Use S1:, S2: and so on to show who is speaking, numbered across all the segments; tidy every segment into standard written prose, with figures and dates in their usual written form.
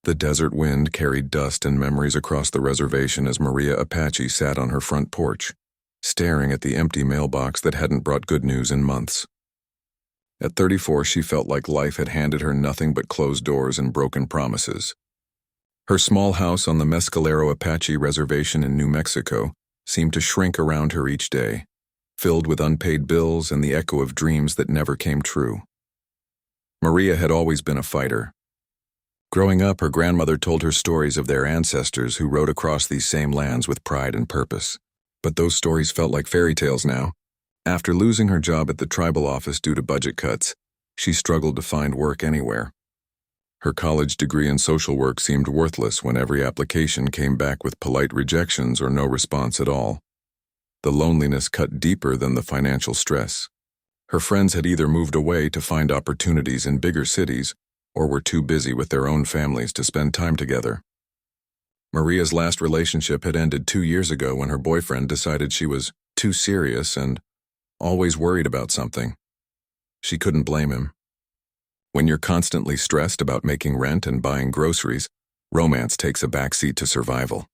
S1: The desert wind carried dust and memories across the reservation as Modoc Apache sat on her front porch, staring at the empty mailbox that hadn't brought good news in months. At 34, she felt like life had handed her nothing but closed doors and broken promises. Her small house on the Mescalero Apache Reservation in New Mexico seemed to shrink around her each day, filled with unpaid bills and the echo of dreams that never came true. Maria had always been a fighter. Growing up, her grandmother told her stories of their ancestors who rode across these same lands with pride and purpose. But those stories felt like fairy tales now. After losing her job at the tribal office due to budget cuts, she struggled to find work anywhere. Her college degree in social work seemed worthless when every application came back with polite rejections or no response at all. The loneliness cut deeper than the financial stress. Her friends had either moved away to find opportunities in bigger cities or were too busy with their own families to spend time together. Maria's last relationship had ended 2 years ago when her boyfriend decided she was too serious and always worried about something. She couldn't blame him. When you're constantly stressed about making rent and buying groceries, romance takes a backseat to survival.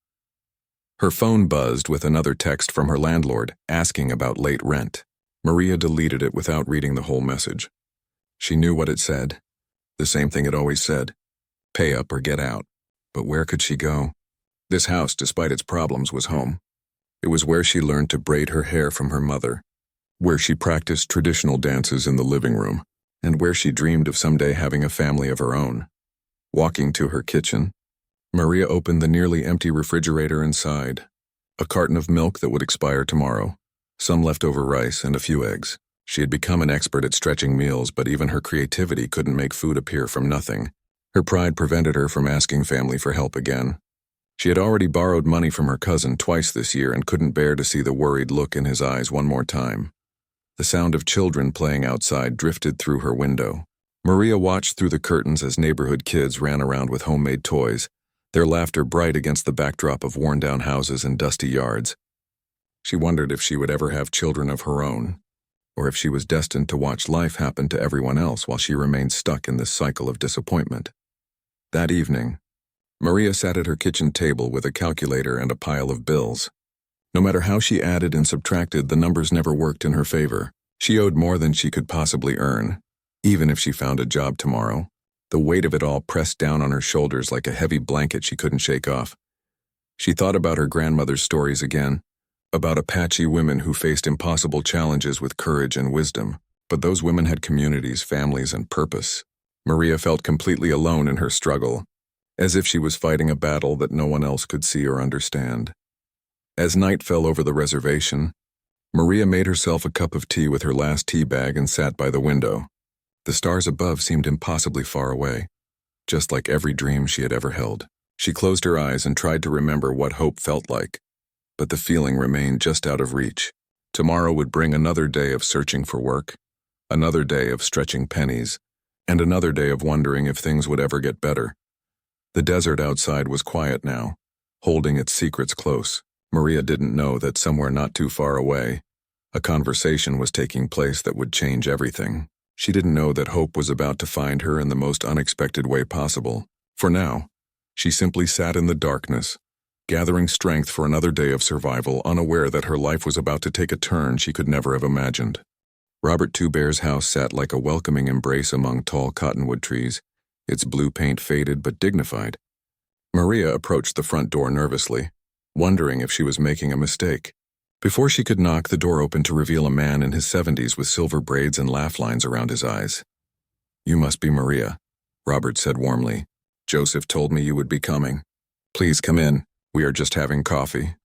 S1: Her phone buzzed with another text from her landlord asking about late rent. Maria deleted it without reading the whole message. She knew what it said. The same thing it always said. Pay up or get out. But where could she go? This house, despite its problems, was home. It was where she learned to braid her hair from her mother, where she practiced traditional dances in the living room, and where she dreamed of someday having a family of her own. Walking to her kitchen, Maria opened the nearly empty refrigerator and sighed. A carton of milk that would expire tomorrow, some leftover rice, and a few eggs. She had become an expert at stretching meals, but even her creativity couldn't make food appear from nothing. Her pride prevented her from asking family for help again. She had already borrowed money from her cousin twice this year and couldn't bear to see the worried look in his eyes one more time. The sound of children playing outside drifted through her window. Maria watched through the curtains as neighborhood kids ran around with homemade toys, their laughter bright against the backdrop of worn-down houses and dusty yards. She wondered if she would ever have children of her own, or if she was destined to watch life happen to everyone else while she remained stuck in this cycle of disappointment. That evening, Maria sat at her kitchen table with a calculator and a pile of bills. No matter how she added and subtracted, the numbers never worked in her favor. She owed more than she could possibly earn. Even if she found a job tomorrow, the weight of it all pressed down on her shoulders like a heavy blanket she couldn't shake off. She thought about her grandmother's stories again, about Apache women who faced impossible challenges with courage and wisdom. But those women had communities, families, and purpose. Maria felt completely alone in her struggle, as if she was fighting a battle that no one else could see or understand. As night fell over the reservation, Maria made herself a cup of tea with her last tea bag and sat by the window. The stars above seemed impossibly far away, just like every dream she had ever held. She closed her eyes and tried to remember what hope felt like, but the feeling remained just out of reach. Tomorrow would bring another day of searching for work, another day of stretching pennies, and another day of wondering if things would ever get better. The desert outside was quiet now, holding its secrets close. Maria didn't know that somewhere not too far away, a conversation was taking place that would change everything. She didn't know that hope was about to find her in the most unexpected way possible. For now, she simply sat in the darkness, gathering strength for another day of survival, unaware that her life was about to take a turn she could never have imagined. Robert Two Bear's house sat like a welcoming embrace among tall cottonwood trees, its blue paint faded but dignified. Maria approached the front door nervously, wondering if she was making a mistake. Before she could knock, the door opened to reveal a man in his 70s with silver braids and laugh lines around his eyes. "You must be Maria," Robert said warmly. "Joseph told me you would be coming. Please come in. We are just having coffee."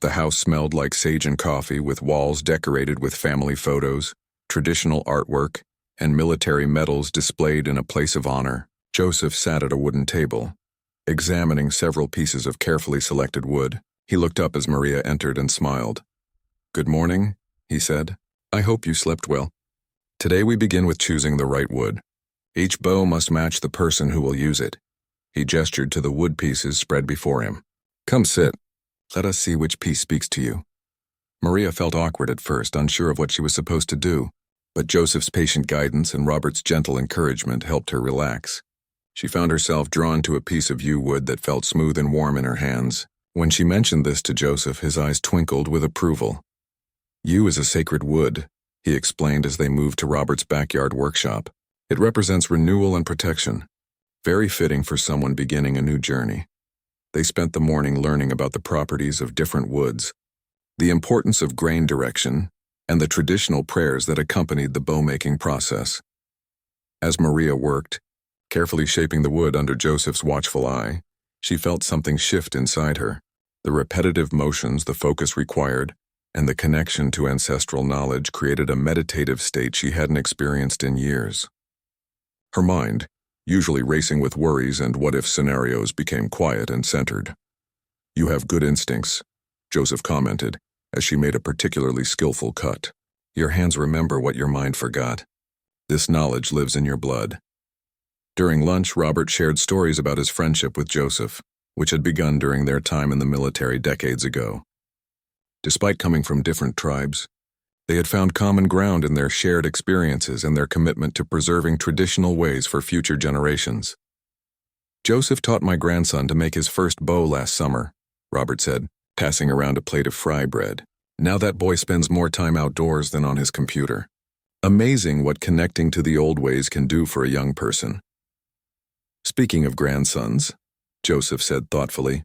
S1: The house smelled like sage and coffee, with walls decorated with family photos, traditional artwork, and military medals displayed in a place of honor. Joseph sat at a wooden table, examining several pieces of carefully selected wood. He looked up as Maria entered and smiled. "Good morning," he said. "I hope you slept well. Today we begin with choosing the right wood. Each bow must match the person who will use it." He gestured to the wood pieces spread before him. "Come sit. Let us see which piece speaks to you." Maria felt awkward at first, unsure of what she was supposed to do, but Joseph's patient guidance and Robert's gentle encouragement helped her relax. She found herself drawn to a piece of yew wood that felt smooth and warm in her hands. When she mentioned this to Joseph, his eyes twinkled with approval. Yew is a sacred wood, he explained as they moved to Robert's backyard workshop. It represents renewal and protection, very fitting for someone beginning a new journey. They spent the morning learning about the properties of different woods, the importance of grain direction, and the traditional prayers that accompanied the bow-making process. As Maria worked, carefully shaping the wood under Joseph's watchful eye, she felt something shift inside her. The repetitive motions the focus required, and the connection to ancestral knowledge created a meditative state she hadn't experienced in years. Her mind, usually racing with worries and what-if scenarios, became quiet and centered. "You have good instincts," Joseph commented, as she made a particularly skillful cut. "Your hands remember what your mind forgot. This knowledge lives in your blood." During lunch, Robert shared stories about his friendship with Joseph, which had begun during their time in the military decades ago. Despite coming from different tribes, they had found common ground in their shared experiences and their commitment to preserving traditional ways for future generations. "Joseph taught my grandson to make his first bow last summer," Robert said, passing around a plate of fry bread. "Now that boy spends more time outdoors than on his computer. Amazing what connecting to the old ways can do for a young person." "Speaking of grandsons," Joseph said thoughtfully,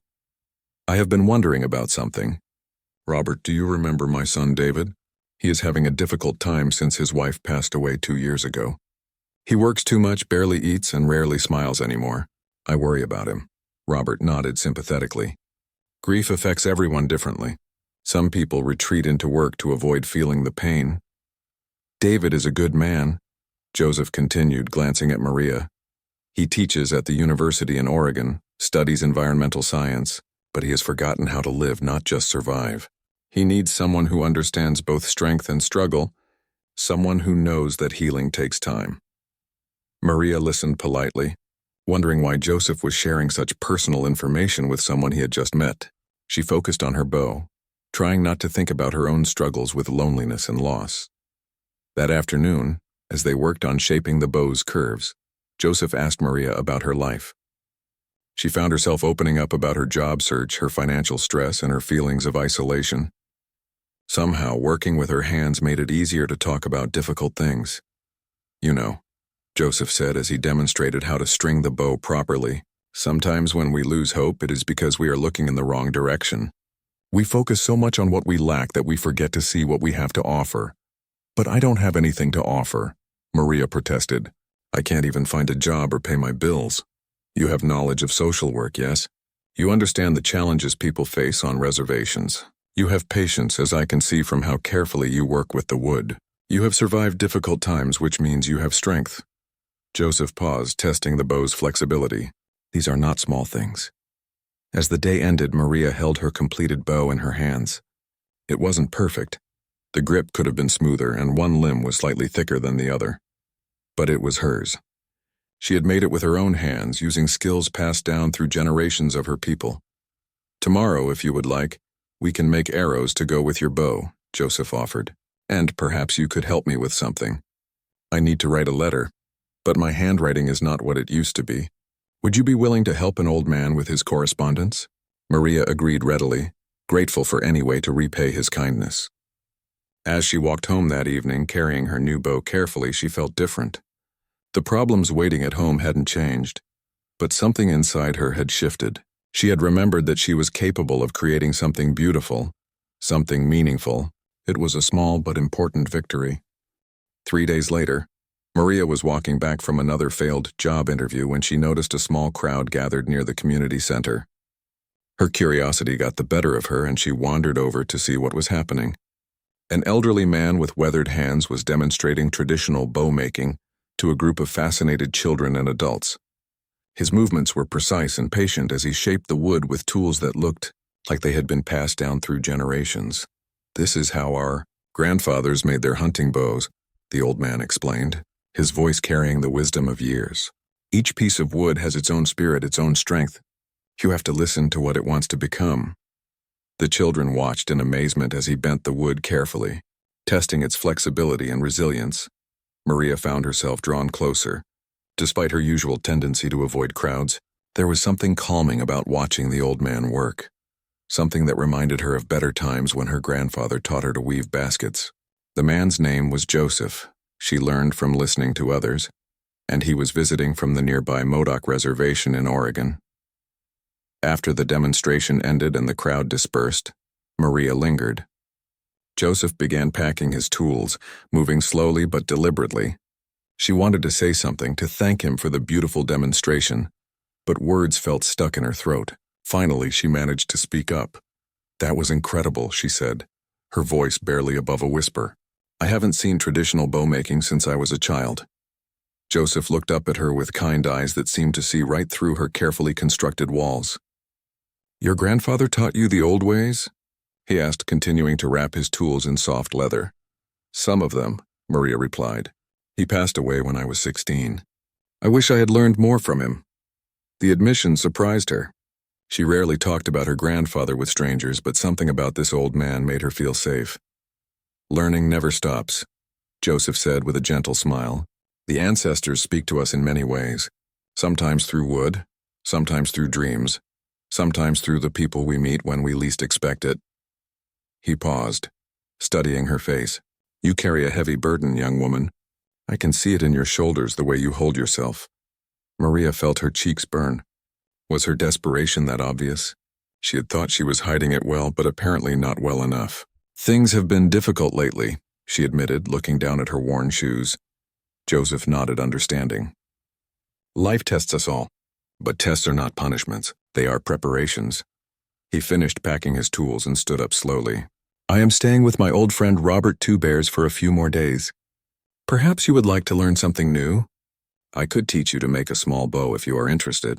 S1: "I have been wondering about something. Robert, do you remember my son David? He is having a difficult time since his wife passed away 2 years ago. He works too much, barely eats, and rarely smiles anymore. I worry about him." Robert nodded sympathetically. "Grief affects everyone differently. Some people retreat into work to avoid feeling the pain. David is a good man," Joseph continued, glancing at Maria. "He teaches at the university in Oregon, studies environmental science, but he has forgotten how to live, not just survive. He needs someone who understands both strength and struggle, someone who knows that healing takes time." Maria listened politely, wondering why Joseph was sharing such personal information with someone he had just met. She focused on her bow, trying not to think about her own struggles with loneliness and loss. That afternoon, as they worked on shaping the bow's curves, Joseph asked Maria about her life. She found herself opening up about her job search, her financial stress, and her feelings of isolation. Somehow, working with her hands made it easier to talk about difficult things. "You know," Joseph said as he demonstrated how to string the bow properly, "sometimes when we lose hope, it is because we are looking in the wrong direction. We focus so much on what we lack that we forget to see what we have to offer." "But I don't have anything to offer," Maria protested. "I can't even find a job or pay my bills." "You have knowledge of social work, yes? You understand the challenges people face on reservations. You have patience, as I can see from how carefully you work with the wood. You have survived difficult times, which means you have strength." Joseph paused, testing the bow's flexibility. "These are not small things." As the day ended, Maria held her completed bow in her hands. It wasn't perfect. The grip could have been smoother, and one limb was slightly thicker than the other. But it was hers. She had made it with her own hands, using skills passed down through generations of her people. "Tomorrow, if you would like, we can make arrows to go with your bow," Joseph offered. "And perhaps you could help me with something. I need to write a letter, but my handwriting is not what it used to be. Would you be willing to help an old man with his correspondence?" Maria agreed readily, grateful for any way to repay his kindness. As she walked home that evening, carrying her new bow carefully, she felt different. The problems waiting at home hadn't changed, but something inside her had shifted. She had remembered that she was capable of creating something beautiful, something meaningful. It was a small but important victory. 3 days later, Maria was walking back from another failed job interview when she noticed a small crowd gathered near the community center. Her curiosity got the better of her, and she wandered over to see what was happening. An elderly man with weathered hands was demonstrating traditional bow making to a group of fascinated children and adults. His movements were precise and patient as he shaped the wood with tools that looked like they had been passed down through generations. "This is how our grandfathers made their hunting bows," the old man explained, his voice carrying the wisdom of years. "Each piece of wood has its own spirit, its own strength. You have to listen to what it wants to become." The children watched in amazement as he bent the wood carefully, testing its flexibility and resilience. Maria found herself drawn closer, Despite her usual tendency to avoid crowds, there was something calming about watching the old man work. Something that reminded her of better times when her grandfather taught her to weave baskets. The man's name was Joseph, she learned from listening to others, and he was visiting from the nearby Modoc Reservation in Oregon. After the demonstration ended and the crowd dispersed, Maria lingered. Joseph began packing his tools, moving slowly but deliberately. She wanted to say something, to thank him for the beautiful demonstration, but words felt stuck in her throat. Finally, she managed to speak up. "That was incredible," she said, her voice barely above a whisper. "I haven't seen traditional bow-making since I was a child." Joseph looked up at her with kind eyes that seemed to see right through her carefully constructed walls. "Your grandfather taught you the old ways?" he asked, continuing to wrap his tools in soft leather. "Some of them," Maria replied. "He passed away when I was 16. I wish I had learned more from him." The admission surprised her. She rarely talked about her grandfather with strangers, but something about this old man made her feel safe. "Learning never stops," Joseph said with a gentle smile. "The ancestors speak to us in many ways, sometimes through wood, sometimes through dreams, sometimes through the people we meet when we least expect it." He paused, studying her face. "You carry a heavy burden, young woman. I can see it in your shoulders, the way you hold yourself." Maria felt her cheeks burn. Was her desperation that obvious? She had thought she was hiding it well, but apparently not well enough. "Things have been difficult lately," she admitted, looking down at her worn shoes. Joseph nodded, understanding. "Life tests us all, but tests are not punishments. They are preparations." He finished packing his tools and stood up slowly. "I am staying with my old friend Robert Two Bears for a few more days. Perhaps you would like to learn something new? I could teach you to make a small bow if you are interested."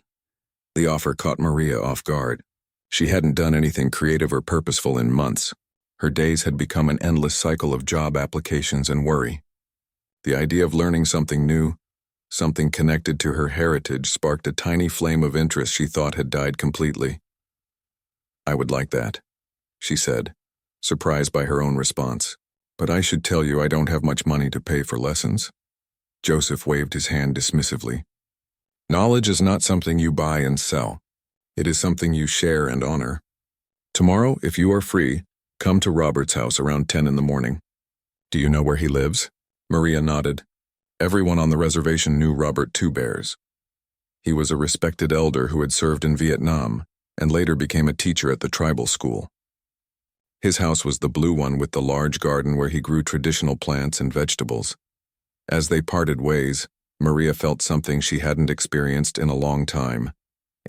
S1: The offer caught Maria off guard. She hadn't done anything creative or purposeful in months. Her days had become an endless cycle of job applications and worry. The idea of learning something new, something connected to her heritage, sparked a tiny flame of interest she thought had died completely. "I would like that," she said, surprised by her own response. "But I should tell you I don't have much money to pay for lessons." Joseph waved his hand dismissively. "Knowledge is not something you buy and sell. It is something you share and honor. Tomorrow, if you are free, come to Robert's house around 10 in the morning. Do you know where he lives?" Maria nodded. Everyone on the reservation knew Robert Two Bears. He was a respected elder who had served in Vietnam and later became a teacher at the tribal school. His house was the blue one with the large garden where he grew traditional plants and vegetables. As they parted ways, Maria felt something she hadn't experienced in a long time: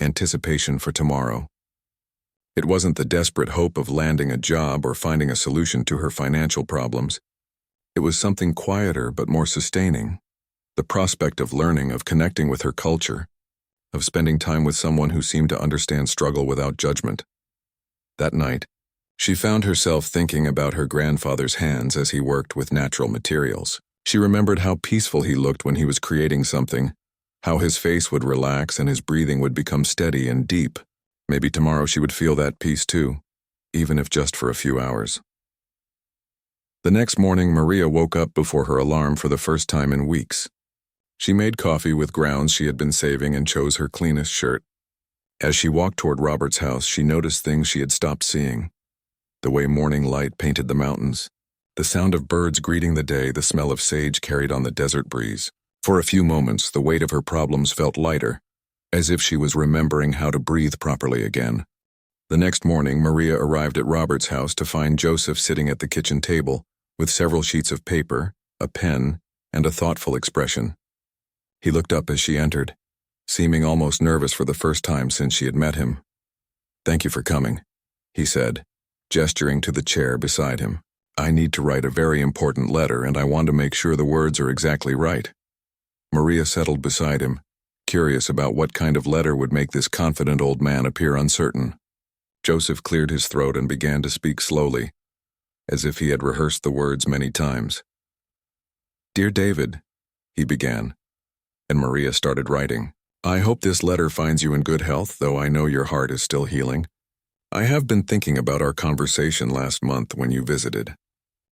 S1: anticipation for tomorrow. It wasn't the desperate hope of landing a job or finding a solution to her financial problems. It was something quieter but more sustaining: the prospect of learning, of connecting with her culture, of spending time with someone who seemed to understand struggle without judgment. That night, she found herself thinking about her grandfather's hands as he worked with natural materials. She remembered how peaceful he looked when he was creating something, how his face would relax and his breathing would become steady and deep. Maybe tomorrow she would feel that peace too, even if just for a few hours. The next morning, Maria woke up before her alarm for the first time in weeks. She made coffee with grounds she had been saving and chose her cleanest shirt. As she walked toward Robert's house, she noticed things she had stopped seeing: the way morning light painted the mountains, the sound of birds greeting the day, the smell of sage carried on the desert breeze. For a few moments, the weight of her problems felt lighter, as if she was remembering how to breathe properly again. The next morning, Maria arrived at Robert's house to find Joseph sitting at the kitchen table, with several sheets of paper, a pen, and a thoughtful expression. He looked up as she entered, seeming almost nervous for the first time since she had met him. "Thank you for coming," he said, gesturing to the chair beside him. "I need to write a very important letter, and I want to make sure the words are exactly right." Maria settled beside him, curious about what kind of letter would make this confident old man appear uncertain. Joseph cleared his throat and began to speak slowly, as if he had rehearsed the words many times. "Dear David," he began, and Maria started writing. "I hope this letter finds you in good health, though I know your heart is still healing. I have been thinking about our conversation last month when you visited.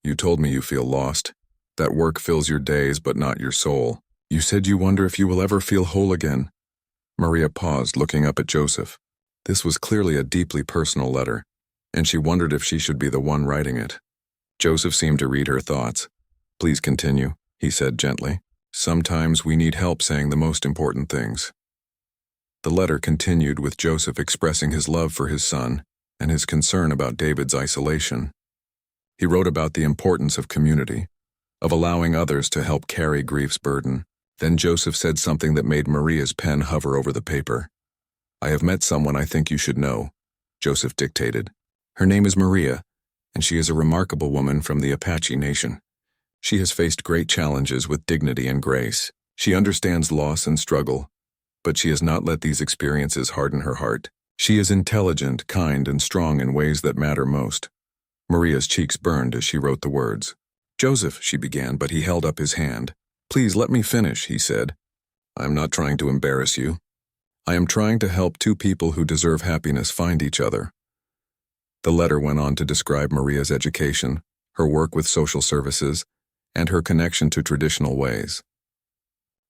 S1: You told me you feel lost, that work fills your days but not your soul. You said you wonder if you will ever feel whole again. Maria paused, looking up at Joseph. This was clearly a deeply personal letter, and she wondered if she should be the one writing it. Joseph seemed to read her thoughts. Please continue, he said gently. Sometimes we need help saying the most important things. The letter continued with Joseph expressing his love for his son and his concern about David's isolation. He wrote about the importance of community, of allowing others to help carry grief's burden. Then Joseph said something that made Maria's pen hover over the paper. I have met someone I think you should know, Joseph dictated. Her name is Maria, and she is a remarkable woman from the Apache Nation. She has faced great challenges with dignity and grace. She understands loss and struggle, but she has not let these experiences harden her heart. She is intelligent, kind, and strong in ways that matter most. Maria's cheeks burned as she wrote the words. Joseph, she began, but he held up his hand. Please let me finish, he said. I am not trying to embarrass you. I am trying to help two people who deserve happiness find each other. The letter went on to describe Maria's education, her work with social services, and her connection to traditional ways.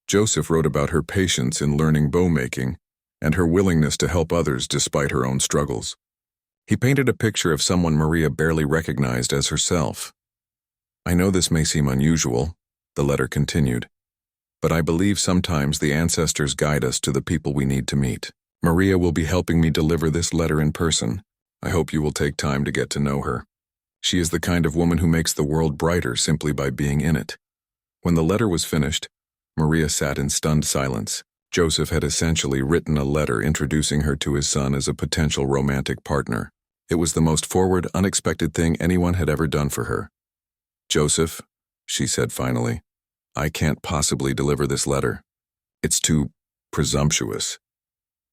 S1: Joseph wrote about her patience in learning bow making and her willingness to help others despite her own struggles. He painted a picture of someone Maria barely recognized as herself. I know this may seem unusual, the letter continued, but I believe sometimes the ancestors guide us to the people we need to meet. Maria will be helping me deliver this letter in person. I hope you will take time to get to know her. She is the kind of woman who makes the world brighter simply by being in it. When the letter was finished, Maria sat in stunned silence. Joseph had essentially written a letter introducing her to his son as a potential romantic partner. It was the most forward, unexpected thing anyone had ever done for her. Joseph, she said finally, I can't possibly deliver this letter. It's too presumptuous.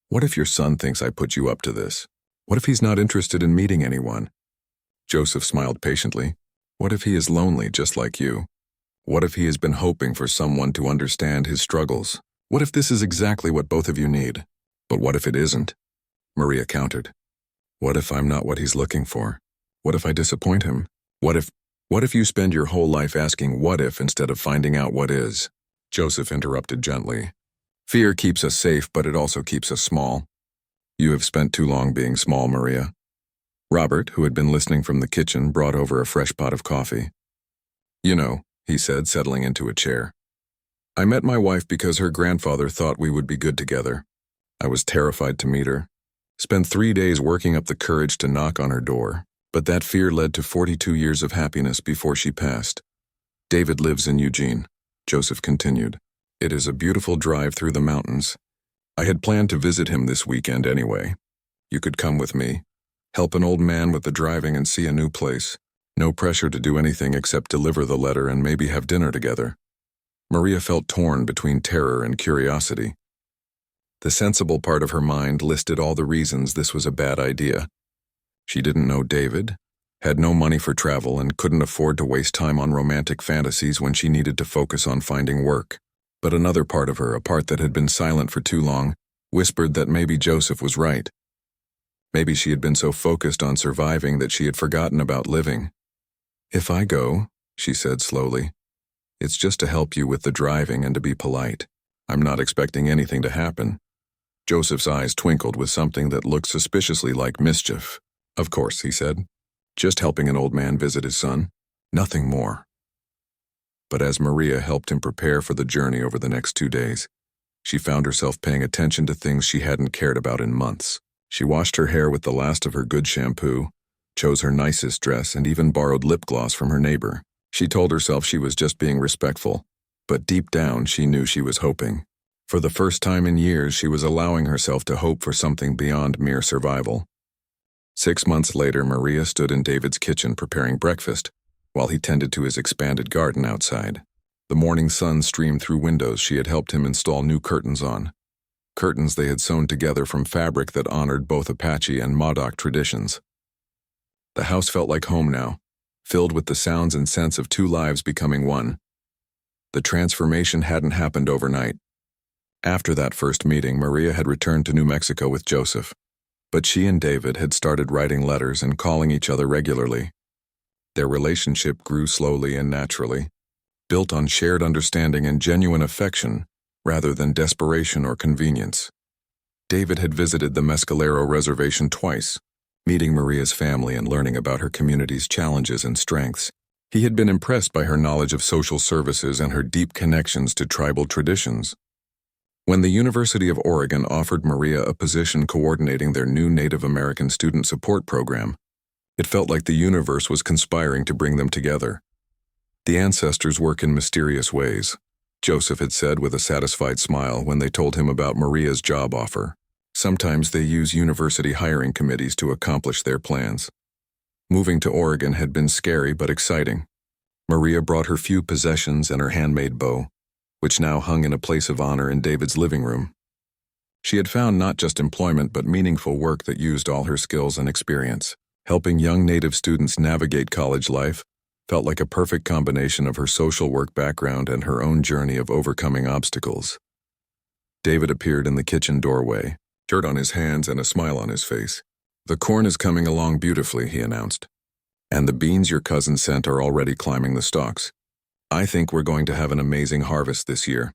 S1: What if your son thinks I put you up to this? What if he's not interested in meeting anyone? Joseph smiled patiently. What if he is lonely just like you? What if he has been hoping for someone to understand his struggles? What if this is exactly what both of you need? But what if it isn't? Maria countered. What if I'm not what he's looking for? What if I disappoint him? What if you spend your whole life asking what if instead of finding out what is? Joseph interrupted gently. Fear keeps us safe, but it also keeps us small. You have spent too long being small, Maria. Robert, who had been listening from the kitchen, brought over a fresh pot of coffee. You know, he said, settling into a chair. I met my wife because her grandfather thought we would be good together. I was terrified to meet her. Spent 3 days working up the courage to knock on her door, but that fear led to 42 years of happiness before she passed. David lives in Eugene, Joseph continued. It is a beautiful drive through the mountains. I had planned to visit him this weekend anyway. You could come with me, help an old man with the driving and see a new place. No pressure to do anything except deliver the letter and maybe have dinner together. Maria felt torn between terror and curiosity. The sensible part of her mind listed all the reasons this was a bad idea. She didn't know David, had no money for travel, and couldn't afford to waste time on romantic fantasies when she needed to focus on finding work. But another part of her, a part that had been silent for too long, whispered that maybe Joseph was right. Maybe she had been so focused on surviving that she had forgotten about living. If I go, she said slowly, it's just to help you with the driving and to be polite. I'm not expecting anything to happen. Joseph's eyes twinkled with something that looked suspiciously like mischief. Of course, he said. Just helping an old man visit his son. Nothing more. But as Maria helped him prepare for the journey over the next 2 days, she found herself paying attention to things she hadn't cared about in months. She washed her hair with the last of her good shampoo, chose her nicest dress, and even borrowed lip gloss from her neighbor. She told herself she was just being respectful, but deep down she knew she was hoping. For the first time in years, she was allowing herself to hope for something beyond mere survival. 6 months later, Maria stood in David's kitchen preparing breakfast, while he tended to his expanded garden outside. The morning sun streamed through windows she had helped him install new curtains on. Curtains they had sewn together from fabric that honored both Apache and Modoc traditions. The house felt like home now, filled with the sounds and scents of two lives becoming one. The transformation hadn't happened overnight. After that first meeting, Maria had returned to New Mexico with Joseph, but she and David had started writing letters and calling each other regularly. Their relationship grew slowly and naturally. built on shared understanding and genuine affection rather than desperation or convenience. David had visited the Mescalero Reservation twice, meeting Maria's family and learning about her community's challenges and strengths. He had been impressed by her knowledge of social services and her deep connections to tribal traditions. When the University of Oregon offered Maria a position coordinating their new Native American student support program, it felt like the universe was conspiring to bring them together. The ancestors work in mysterious ways, Joseph had said with a satisfied smile when they told him about Maria's job offer. Sometimes they use university hiring committees to accomplish their plans. Moving to Oregon had been scary but exciting. Maria brought her few possessions and her handmade bow, which now hung in a place of honor in David's living room. She had found not just employment but meaningful work that used all her skills and experience. Helping young Native students navigate college life felt like a perfect combination of her social work background and her own journey of overcoming obstacles. David appeared in the kitchen doorway, dirt on his hands and a smile on his face. "The corn is coming along beautifully," he announced. "And the beans your cousin sent are already climbing the stalks. I think we're going to have an amazing harvest this year."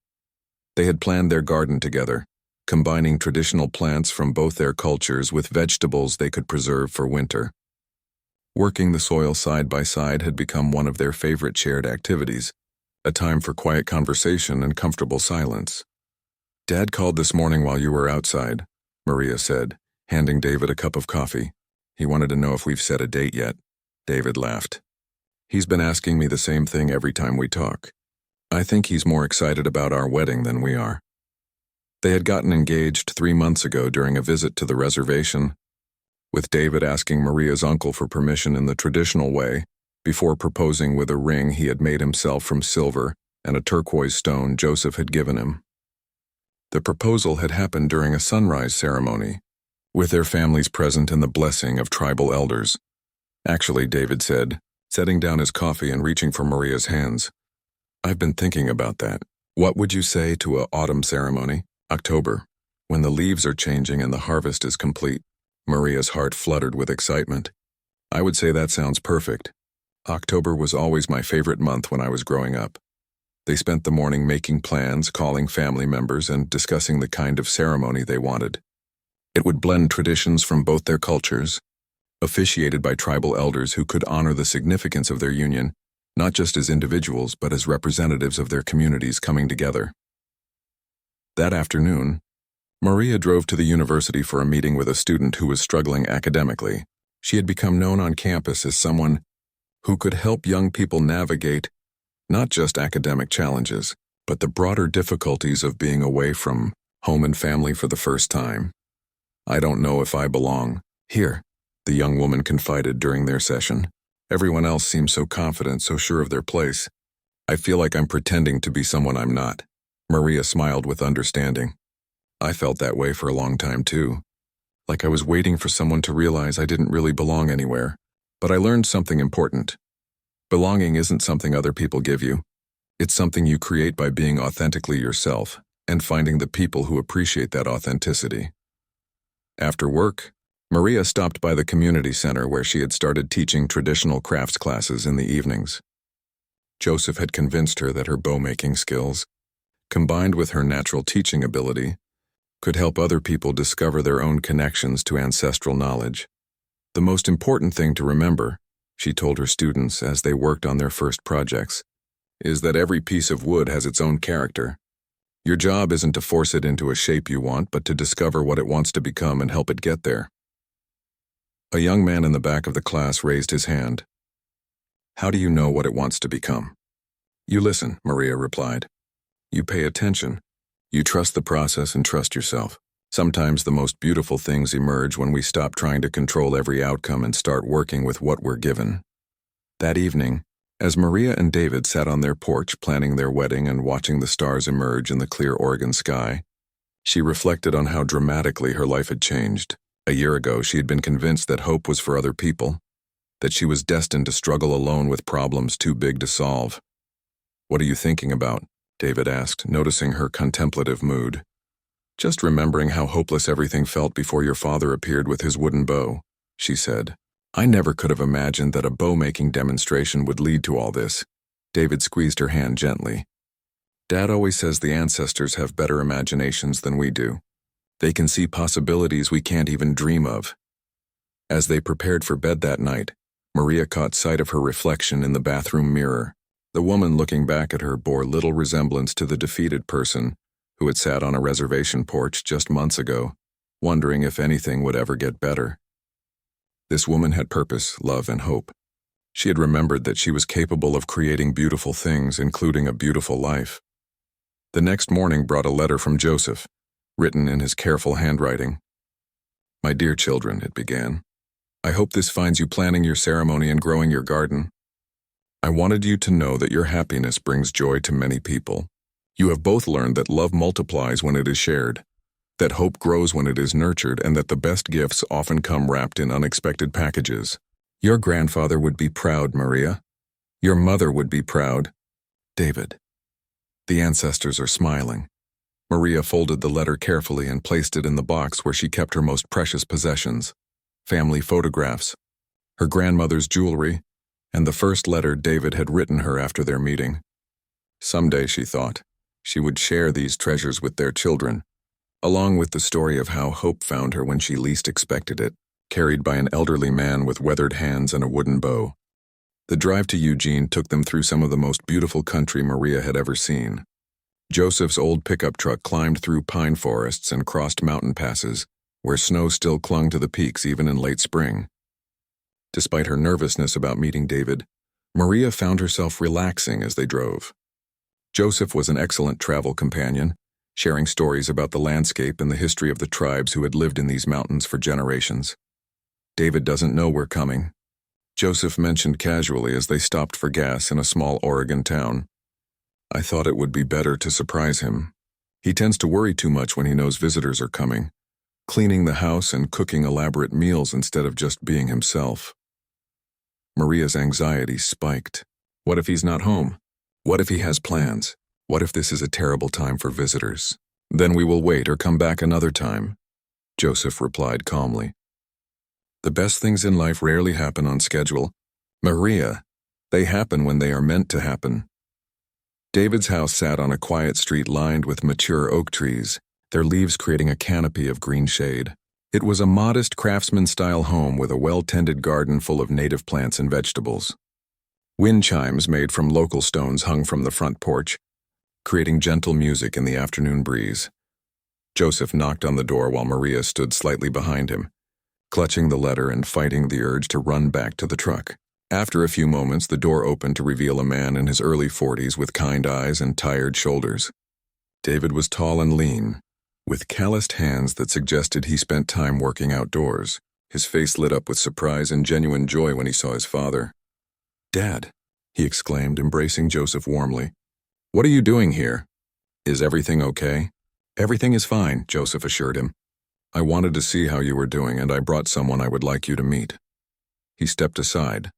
S1: They had planned their garden together, combining traditional plants from both their cultures with vegetables they could preserve for winter. Working the soil side by side had become one of their favorite shared activities, a time for quiet conversation and comfortable silence. "Dad called this morning while you were outside," Maria said, handing David a cup of coffee. "He wanted to know if we've set a date yet." David laughed. "He's been asking me the same thing every time we talk. I think he's more excited about our wedding than we are." They had gotten engaged 3 months ago during a visit to the reservation, with David asking Maria's uncle for permission in the traditional way before proposing with a ring he had made himself from silver and a turquoise stone Joseph had given him. The proposal had happened during a sunrise ceremony, with their families present and the blessing of tribal elders. "Actually," David said, setting down his coffee and reaching for Maria's hands, "I've been thinking about that. What would you say to an autumn ceremony? October, when the leaves are changing and the harvest is complete." Maria's heart fluttered with excitement. "I would say that sounds perfect. October was always my favorite month when I was growing up." They spent the morning making plans, calling family members, and discussing the kind of ceremony they wanted. It would blend traditions from both their cultures, officiated by tribal elders who could honor the significance of their union, not just as individuals but as representatives of their communities coming together. That afternoon, Maria drove to the university for a meeting with a student who was struggling academically. She had become known on campus as someone who could help young people navigate not just academic challenges, but the broader difficulties of being away from home and family for the first time. "I don't know if I belong here," the young woman confided during their session. "Everyone else seems so confident, so sure of their place. I feel like I'm pretending to be someone I'm not." Maria smiled with understanding. "I felt that way for a long time too. Like I was waiting for someone to realize I didn't really belong anywhere. But I learned something important. Belonging isn't something other people give you. It's something you create by being authentically yourself and finding the people who appreciate that authenticity." After work, Maria stopped by the community center where she had started teaching traditional crafts classes in the evenings. Joseph had convinced her that her bow-making skills, combined with her natural teaching ability, could help other people discover their own connections to ancestral knowledge. "The most important thing to remember," she told her students as they worked on their first projects, "is that every piece of wood has its own character. Your job isn't to force it into a shape you want, but to discover what it wants to become and help it get there." A young man in the back of the class raised his hand. "How do you know what it wants to become?" "You listen," Maria replied. "You pay attention. You trust the process and trust yourself. Sometimes the most beautiful things emerge when we stop trying to control every outcome and start working with what we're given." That evening, as Maria and David sat on their porch planning their wedding and watching the stars emerge in the clear Oregon sky, she reflected on how dramatically her life had changed. A year ago, she had been convinced that hope was for other people, that she was destined to struggle alone with problems too big to solve. "What are you thinking about?" David asked, noticing her contemplative mood. "Just remembering how hopeless everything felt before your father appeared with his wooden bow," she said. "I never could have imagined that a bow-making demonstration would lead to all this." David squeezed her hand gently. Dad always says the ancestors have better imaginations than we do. They can see possibilities we can't even dream of. As they prepared for bed that night, Maria caught sight of her reflection in the bathroom mirror. The woman looking back at her bore little resemblance to the defeated person who had sat on a reservation porch just months ago, wondering if anything would ever get better. This woman had purpose, love, and hope. She had remembered that she was capable of creating beautiful things, including a beautiful life. The next morning brought a letter from Joseph, written in his careful handwriting. "My dear children," it began, "I hope this finds you planning your ceremony and growing your garden. I wanted you to know that your happiness brings joy to many people. You have both learned that love multiplies when it is shared, that hope grows when it is nurtured, and that the best gifts often come wrapped in unexpected packages. Your grandfather would be proud, Maria. Your mother would be proud. David." The ancestors are smiling. Maria folded the letter carefully and placed it in the box where she kept her most precious possessions: family photographs, her grandmother's jewelry, and the first letter David had written her after their meeting. Someday, she thought, she would share these treasures with their children, along with the story of how hope found her when she least expected it, carried by an elderly man with weathered hands and a wooden bow. The drive to Eugene took them through some of the most beautiful country Maria had ever seen. Joseph's old pickup truck climbed through pine forests and crossed mountain passes, where snow still clung to the peaks even in late spring. Despite her nervousness about meeting David, Maria found herself relaxing as they drove. Joseph was an excellent travel companion, sharing stories about the landscape and the history of the tribes who had lived in these mountains for generations. "David doesn't know we're coming," Joseph mentioned casually as they stopped for gas in a small Oregon town. "I thought it would be better to surprise him. He tends to worry too much when he knows visitors are coming, cleaning the house and cooking elaborate meals instead of just being himself." Maria's anxiety spiked. What if he's not home? What if he has plans? What if this is a terrible time for visitors? "Then we will wait or come back another time," Joseph replied calmly. "The best things in life rarely happen on schedule. Maria, they happen when they are meant to happen." David's house sat on a quiet street lined with mature oak trees, their leaves creating a canopy of green shade. It was a modest craftsman-style home with a well-tended garden full of native plants and vegetables. Wind chimes made from local stones hung from the front porch, creating gentle music in the afternoon breeze. Joseph knocked on the door while Maria stood slightly behind him, clutching the letter and fighting the urge to run back to the truck. After a few moments, the door opened to reveal a man in his early 40s with kind eyes and tired shoulders. David was tall and lean, with calloused hands that suggested he spent time working outdoors. His face lit up with surprise and genuine joy when he saw his father. "Dad," he exclaimed, embracing Joseph warmly. "What are you doing here? Is everything okay?" "Everything is fine," Joseph assured him. "I wanted to see how you were doing, and I brought someone I would like you to meet." He stepped aside,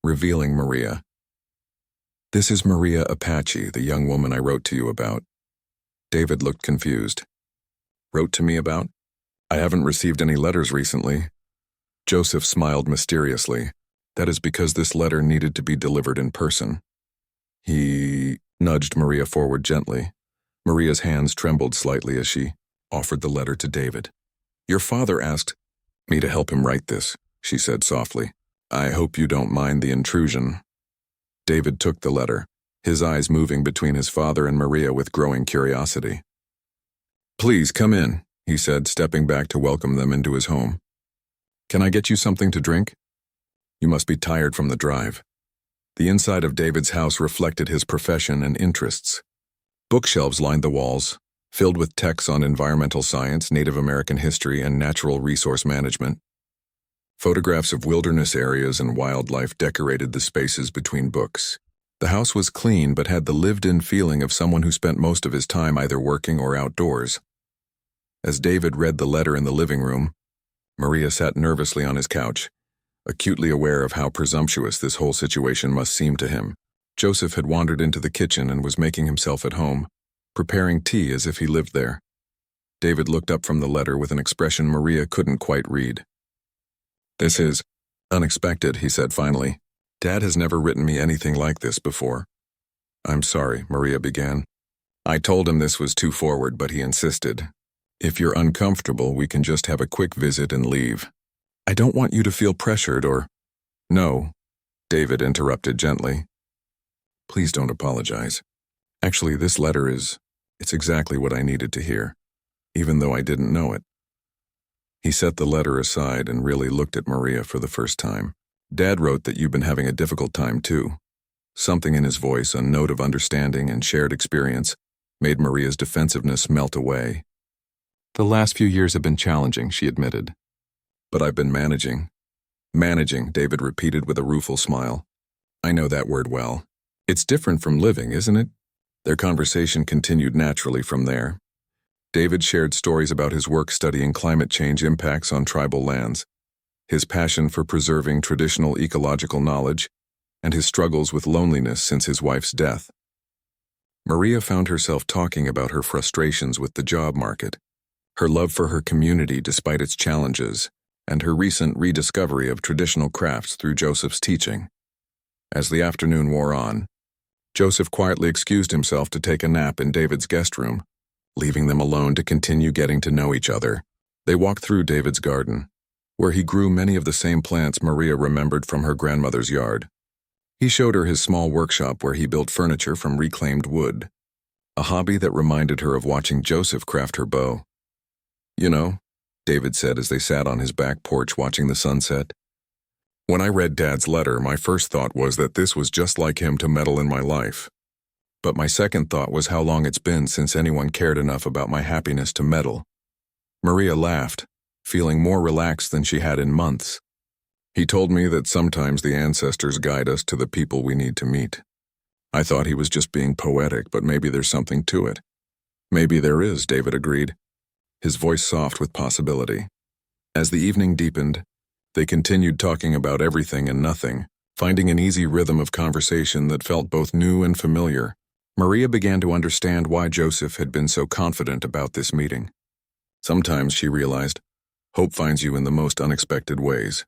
S1: revealing Maria. "This is Modoc Apache, the young woman I wrote to you about." David looked confused. "Wrote to me about? I haven't received any letters recently." Joseph smiled mysteriously. "That is because this letter needed to be delivered in person." He nudged Maria forward gently. Maria's hands trembled slightly as she offered the letter to David. "Your father asked me to help him write this," she said softly. "I hope you don't mind the intrusion." David took the letter, his eyes moving between his father and Maria with growing curiosity. "Please come in," he said, stepping back to welcome them into his home. "Can I get you something to drink? You must be tired from the drive." The inside of David's house reflected his profession and interests. Bookshelves lined the walls, filled with texts on environmental science, Native American history, and natural resource management. Photographs of wilderness areas and wildlife decorated the spaces between books. The house was clean but had the lived-in feeling of someone who spent most of his time either working or outdoors. As David read the letter in the living room, Maria sat nervously on his couch, acutely aware of how presumptuous this whole situation must seem to him. Joseph had wandered into the kitchen and was making himself at home, preparing tea as if he lived there. David looked up from the letter with an expression Maria couldn't quite read. "This is unexpected," he said finally. "Dad has never written me anything like this before." I'm sorry, Maria began. I told him this was too forward, but he insisted. If you're uncomfortable, we can just have a quick visit and leave. I don't want you to feel pressured or... No, David interrupted gently. Please don't apologize. Actually, this letter it's exactly what I needed to hear, even though I didn't know it. He set the letter aside and really looked at Maria for the first time. Dad wrote that you've been having a difficult time too. Something in his voice, a note of understanding and shared experience, made Maria's defensiveness melt away. The last few years have been challenging, she admitted. But I've been managing. Managing, David repeated with a rueful smile. I know that word well. It's different from living, isn't it? Their conversation continued naturally from there. David shared stories about his work studying climate change impacts on tribal lands, his passion for preserving traditional ecological knowledge, and his struggles with loneliness since his wife's death. Maria found herself talking about her frustrations with the job market, her love for her community despite its challenges, and her recent rediscovery of traditional crafts through Joseph's teaching. As the afternoon wore on, Joseph quietly excused himself to take a nap in David's guest room, leaving them alone to continue getting to know each other. They walked through David's garden, where he grew many of the same plants Maria remembered from her grandmother's yard. He showed her his small workshop where he built furniture from reclaimed wood, a hobby that reminded her of watching Joseph craft her bow. You know, David said as they sat on his back porch watching the sunset. When I read Dad's letter, my first thought was that this was just like him to meddle in my life. But my second thought was how long it's been since anyone cared enough about my happiness to meddle. Maria laughed, feeling more relaxed than she had in months. He told me that sometimes the ancestors guide us to the people we need to meet. I thought he was just being poetic, but maybe there's something to it. Maybe there is, David agreed, his voice soft with possibility. As the evening deepened, they continued talking about everything and nothing, finding an easy rhythm of conversation that felt both new and familiar. Maria began to understand why Joseph had been so confident about this meeting. Sometimes, she realized, hope finds you in the most unexpected ways.